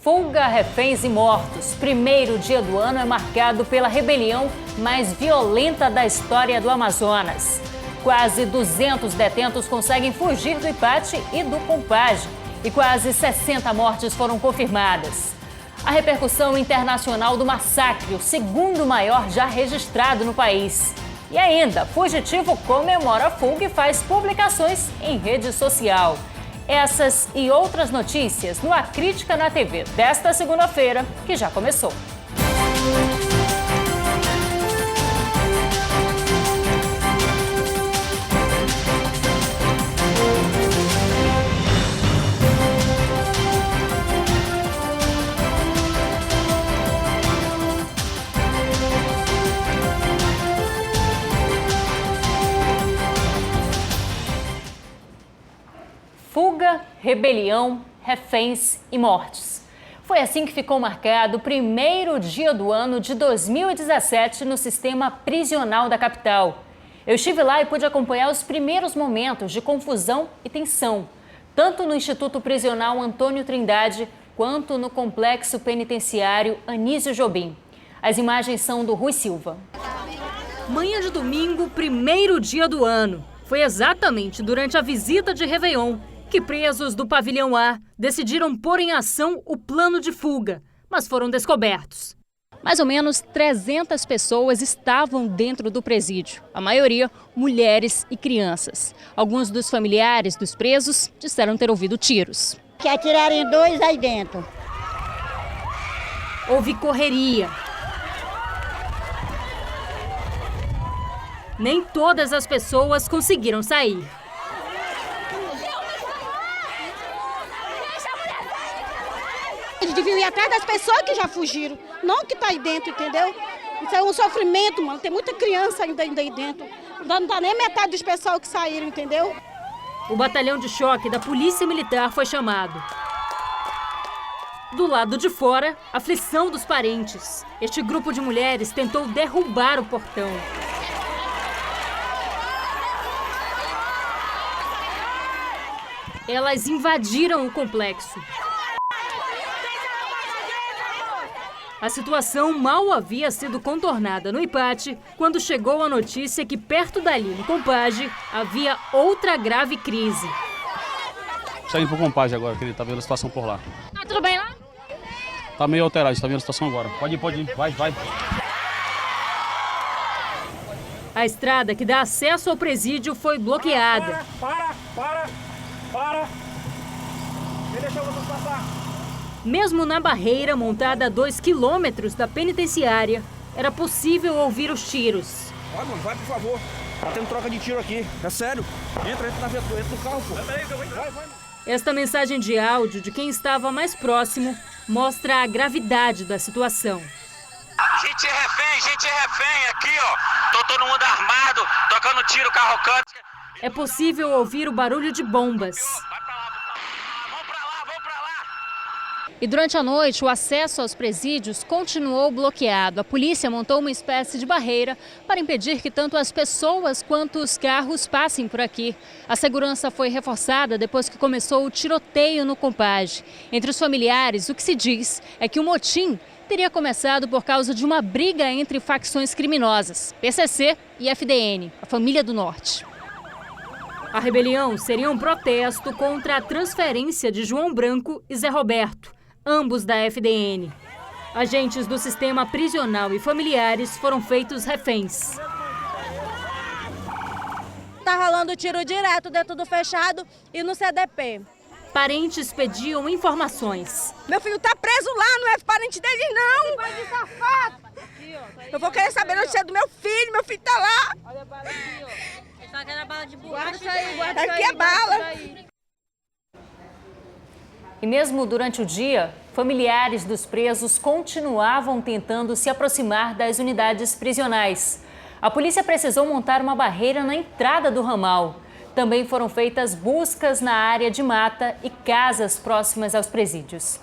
Fuga, reféns e mortos. Primeiro dia do ano é marcado pela rebelião mais violenta da história do Amazonas. Quase 200 detentos conseguem fugir do Ipate e do Compage. E quase 60 mortes foram confirmadas. A repercussão internacional do massacre, o segundo maior já registrado no país. E ainda, fugitivo comemora a fuga e faz publicações em rede social. Essas e outras notícias no A Crítica na TV desta segunda-feira, que já começou. Fuga, rebelião, reféns e mortes. Foi assim que ficou marcado o primeiro dia do ano de 2017 no sistema prisional da capital. Eu estive lá e pude acompanhar os primeiros momentos de confusão e tensão, tanto no Instituto Prisional Antônio Trindade, quanto no Complexo Penitenciário Anísio Jobim. As imagens são do Rui Silva. Manhã de domingo, primeiro dia do ano. Foi exatamente durante a visita de Réveillon que presos do Pavilhão A decidiram pôr em ação o plano de fuga, mas foram descobertos. Mais ou menos 300 pessoas estavam dentro do presídio, a maioria mulheres e crianças. Alguns dos familiares dos presos disseram ter ouvido tiros. Que atiraram em 2 aí dentro. Houve correria. Nem todas as pessoas conseguiram sair. Eles deviam ir atrás das pessoas que já fugiram, não que tá aí dentro, entendeu? Isso é um sofrimento, mano. Tem muita criança ainda aí dentro. Não dá nem metade dos pessoal que saíram, entendeu? O batalhão de choque da Polícia Militar foi chamado. Do lado de fora, aflição dos parentes. Este grupo de mulheres tentou derrubar o portão. Elas invadiram o complexo. A situação mal havia sido contornada no Ipate quando chegou a notícia que perto dali, no Compage, havia outra grave crise. Está indo pro Compage agora, que ele tá vendo a situação por lá. Tá tudo bem lá? Tá meio alterado, está vendo a situação agora. Pode ir, vai. A estrada que dá acesso ao presídio foi bloqueada. Para! Quem deixou vocês passar? Mesmo na barreira montada a 2 quilômetros da penitenciária, era possível ouvir os tiros. Vai, mano, vai, por favor. Tá tendo troca de tiro aqui. É sério. Entra na viatura, entra no carro, pô. Vai. Esta mensagem de áudio de quem estava mais próximo mostra a gravidade da situação. Gente refém aqui, ó. Tô todo mundo armado, tocando tiro, carrocando. É possível ouvir o barulho de bombas. E durante a noite, o acesso aos presídios continuou bloqueado. A polícia montou uma espécie de barreira para impedir que tanto as pessoas quanto os carros passem por aqui. A segurança foi reforçada depois que começou o tiroteio no Compage. Entre os familiares, o que se diz é que o motim teria começado por causa de uma briga entre facções criminosas, PCC e FDN, a Família do Norte. A rebelião seria um protesto contra a transferência de João Branco e Zé Roberto, ambos da FDN. Agentes do sistema prisional e familiares foram feitos reféns. Tá rolando tiro direto dentro do fechado e no CDP. Parentes pediam informações. Meu filho tá preso lá, não é parente dele, não. Safado. Eu vou querer saber a notícia do meu filho tá lá. Olha a bala aqui, ó. Só aquela bala de borracha. Aqui é bala. E mesmo durante o dia, familiares dos presos continuavam tentando se aproximar das unidades prisionais. A polícia precisou montar uma barreira na entrada do ramal. Também foram feitas buscas na área de mata e casas próximas aos presídios.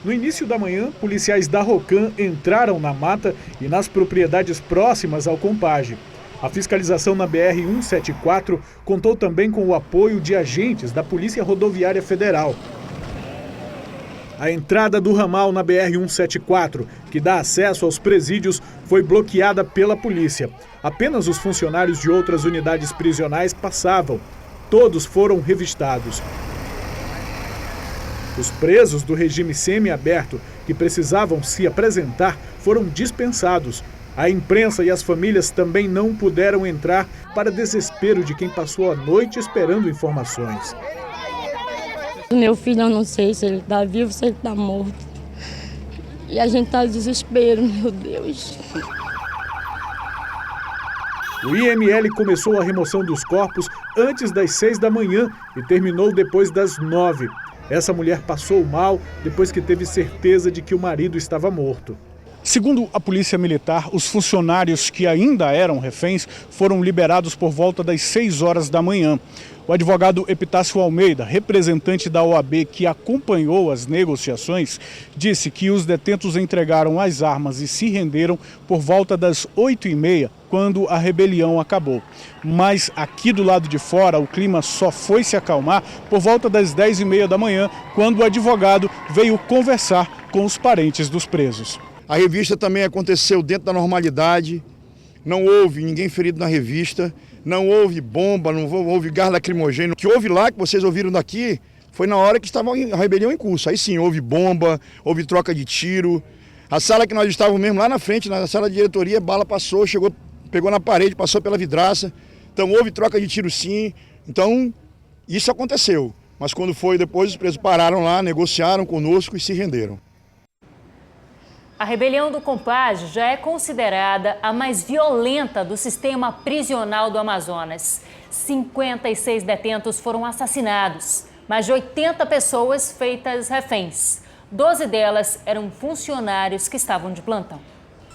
No início da manhã, policiais da Rocan entraram na mata e nas propriedades próximas ao Compage. A fiscalização na BR-174 contou também com o apoio de agentes da Polícia Rodoviária Federal. A entrada do ramal na BR-174, que dá acesso aos presídios, foi bloqueada pela polícia. Apenas os funcionários de outras unidades prisionais passavam. Todos foram revistados. Os presos do regime semiaberto, que precisavam se apresentar, foram dispensados. A imprensa e as famílias também não puderam entrar, para desespero de quem passou a noite esperando informações. Meu filho, eu não sei se ele está vivo, se ele está morto. E a gente está em desespero, meu Deus. O IML começou a remoção dos corpos antes das 6 da manhã e terminou depois das 9. Essa mulher passou mal depois que teve certeza de que o marido estava morto. Segundo a Polícia Militar, os funcionários que ainda eram reféns foram liberados por volta das 6 horas da manhã. O advogado Epitácio Almeida, representante da OAB que acompanhou as negociações, disse que os detentos entregaram as armas e se renderam por volta das 8h30, quando a rebelião acabou. Mas aqui do lado de fora, o clima só foi se acalmar por volta das 10h30 da manhã, quando o advogado veio conversar com os parentes dos presos. A revista também aconteceu dentro da normalidade, não houve ninguém ferido na revista, não houve bomba, não houve gás lacrimogêneo. O que houve lá, que vocês ouviram daqui, foi na hora que estava a rebelião em curso. Aí sim, houve bomba, houve troca de tiro. A sala que nós estávamos mesmo lá na frente, na sala de diretoria, bala passou, chegou, pegou na parede, passou pela vidraça. Então houve troca de tiro sim. Então isso aconteceu. Mas quando foi depois, os presos pararam lá, negociaram conosco e se renderam. A rebelião do Compage já é considerada a mais violenta do sistema prisional do Amazonas. 56 detentos foram assassinados, mais de 80 pessoas feitas reféns. 12 delas eram funcionários que estavam de plantão.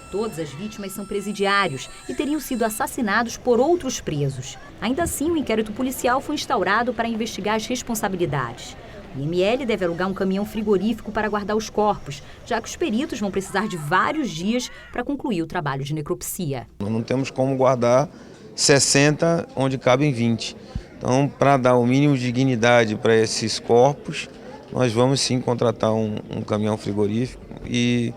Todas as vítimas são presidiários e teriam sido assassinados por outros presos. Ainda assim, o inquérito policial foi instaurado para investigar as responsabilidades. O IML deve alugar um caminhão frigorífico para guardar os corpos, já que os peritos vão precisar de vários dias para concluir o trabalho de necropsia. Nós não temos como guardar 60 onde cabem 20. Então, para dar o mínimo de dignidade para esses corpos, nós vamos sim contratar um caminhão frigorífico e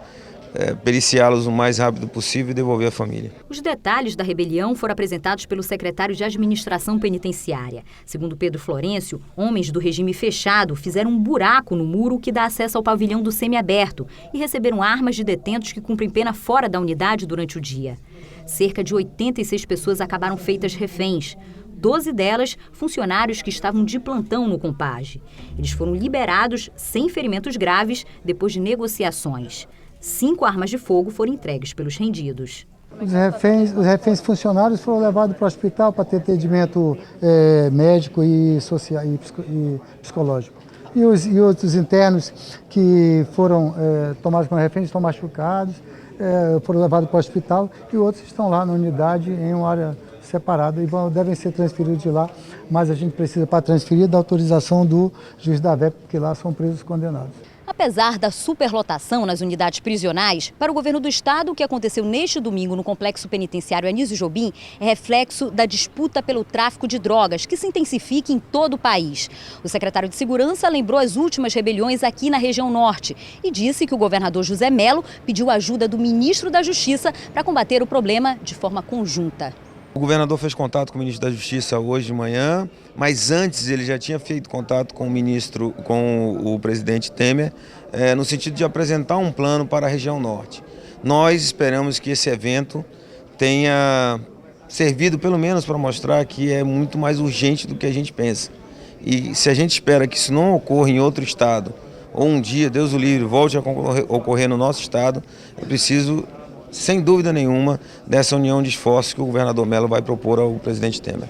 periciá-los o mais rápido possível e devolver à família. Os detalhes da rebelião foram apresentados pelo secretário de Administração Penitenciária. Segundo Pedro Florencio, homens do regime fechado fizeram um buraco no muro que dá acesso ao pavilhão do semiaberto e receberam armas de detentos que cumprem pena fora da unidade durante o dia. Cerca de 86 pessoas acabaram feitas reféns. 12 delas, funcionários que estavam de plantão no Compage. Eles foram liberados sem ferimentos graves depois de negociações. 5 armas de fogo foram entregues pelos rendidos. Os reféns funcionários foram levados para o hospital para ter atendimento médico e social e psicológico. E outros internos que foram tomados como reféns estão machucados, foram levados para o hospital e outros estão lá na unidade em uma área separada e devem ser transferidos de lá, mas a gente precisa, para transferir, da autorização do juiz da VEP, porque lá são presos condenados. Apesar da superlotação nas unidades prisionais, para o governo do estado, o que aconteceu neste domingo no complexo penitenciário Anísio Jobim é reflexo da disputa pelo tráfico de drogas, que se intensifica em todo o país. O secretário de Segurança lembrou as últimas rebeliões aqui na região norte e disse que o governador José Mello pediu ajuda do ministro da Justiça para combater o problema de forma conjunta. O governador fez contato com o ministro da Justiça hoje de manhã, mas antes ele já tinha feito contato com o presidente Temer, no sentido de apresentar um plano para a região norte. Nós esperamos que esse evento tenha servido pelo menos para mostrar que é muito mais urgente do que a gente pensa. E se a gente espera que isso não ocorra em outro estado, ou um dia, Deus o livre, volte a ocorrer no nosso estado, é preciso, sem dúvida nenhuma, dessa união de esforços que o governador Mello vai propor ao presidente Temer.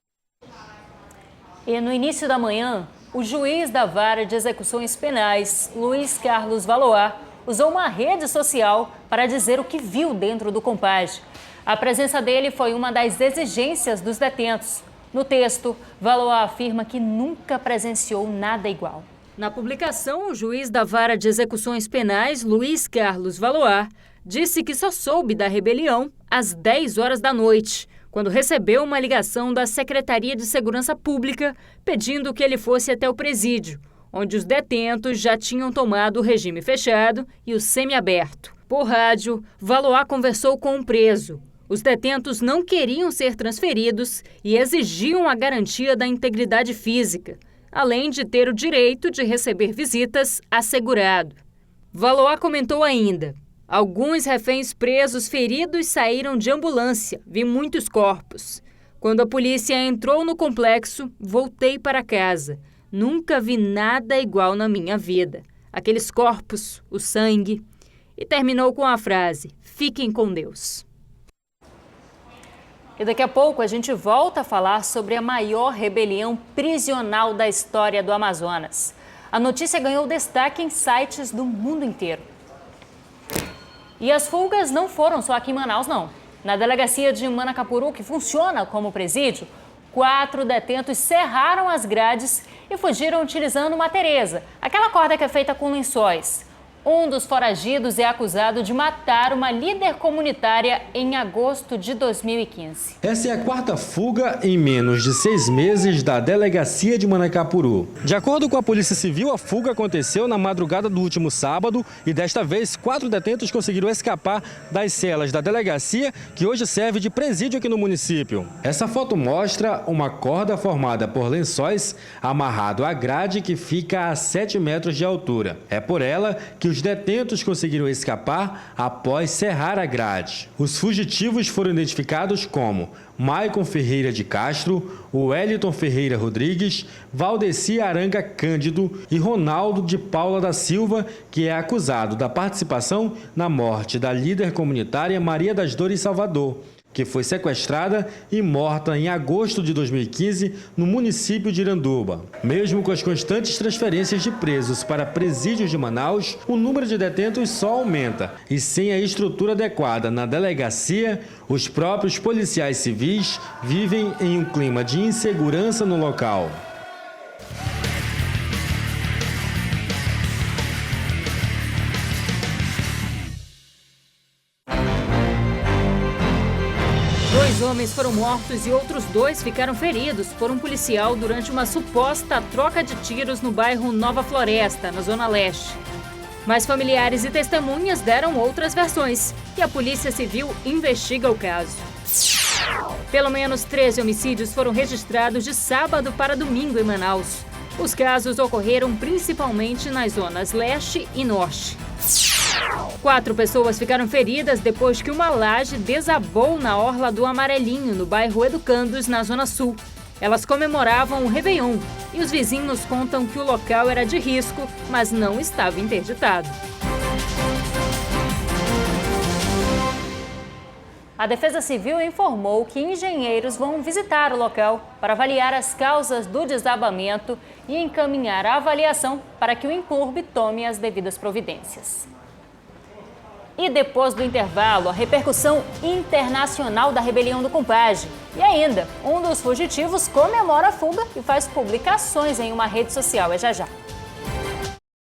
E no início da manhã, o juiz da Vara de Execuções Penais, Luiz Carlos Valoar, usou uma rede social para dizer o que viu dentro do Compage. A presença dele foi uma das exigências dos detentos. No texto, Valoar afirma que nunca presenciou nada igual. Na publicação, o juiz da Vara de Execuções Penais, Luiz Carlos Valoar, disse que só soube da rebelião às 10 horas da noite, quando recebeu uma ligação da Secretaria de Segurança Pública pedindo que ele fosse até o presídio, onde os detentos já tinham tomado o regime fechado e o semiaberto. Por rádio, Valois conversou com um preso. Os detentos não queriam ser transferidos e exigiam a garantia da integridade física, além de ter o direito de receber visitas assegurado. Valois comentou ainda: alguns reféns presos feridos saíram de ambulância, vi muitos corpos. Quando a polícia entrou no complexo, voltei para casa. Nunca vi nada igual na minha vida. Aqueles corpos, o sangue. E terminou com a frase: fiquem com Deus. E daqui a pouco a gente volta a falar sobre a maior rebelião prisional da história do Amazonas. A notícia ganhou destaque em sites do mundo inteiro. E as fugas não foram só aqui em Manaus, não. Na delegacia de Manacapuru, que funciona como presídio, 4 detentos serraram as grades e fugiram utilizando uma teresa, aquela corda que é feita com lençóis. Um dos foragidos é acusado de matar uma líder comunitária em agosto de 2015. Essa é a 4ª fuga em menos de 6 meses da delegacia de Manacapuru. De acordo com a Polícia Civil, a fuga aconteceu na madrugada do último sábado e desta vez 4 detentos conseguiram escapar das celas da delegacia, que hoje serve de presídio aqui no município. Essa foto mostra uma corda formada por lençóis amarrado à grade que fica a 7 metros de altura. É por ela que os detentos conseguiram escapar após serrar a grade. Os fugitivos foram identificados como Maicon Ferreira de Castro, Wellington Ferreira Rodrigues, Valdeci Aranga Cândido e Ronaldo de Paula da Silva, que é acusado da participação na morte da líder comunitária Maria das Dores Salvador, que foi sequestrada e morta em agosto de 2015 no município de Iranduba. Mesmo com as constantes transferências de presos para presídios de Manaus, o número de detentos só aumenta. E sem a estrutura adequada na delegacia, os próprios policiais civis vivem em um clima de insegurança no local. Dois homens foram mortos e outros 2 ficaram feridos por um policial durante uma suposta troca de tiros no bairro Nova Floresta, na Zona Leste. Mas familiares e testemunhas deram outras versões e a Polícia Civil investiga o caso. Pelo menos 13 homicídios foram registrados de sábado para domingo em Manaus. Os casos ocorreram principalmente nas zonas Leste e Norte. 4 pessoas ficaram feridas depois que uma laje desabou na orla do Amarelinho, no bairro Educandos, na Zona Sul. Elas comemoravam o Réveillon e os vizinhos contam que o local era de risco, mas não estava interditado. A Defesa Civil informou que engenheiros vão visitar o local para avaliar as causas do desabamento e encaminhar a avaliação para que o Impurb tome as devidas providências. E depois do intervalo, a repercussão internacional da rebelião do Compadre. E ainda, um dos fugitivos comemora a fuga e faz publicações em uma rede social. É já já.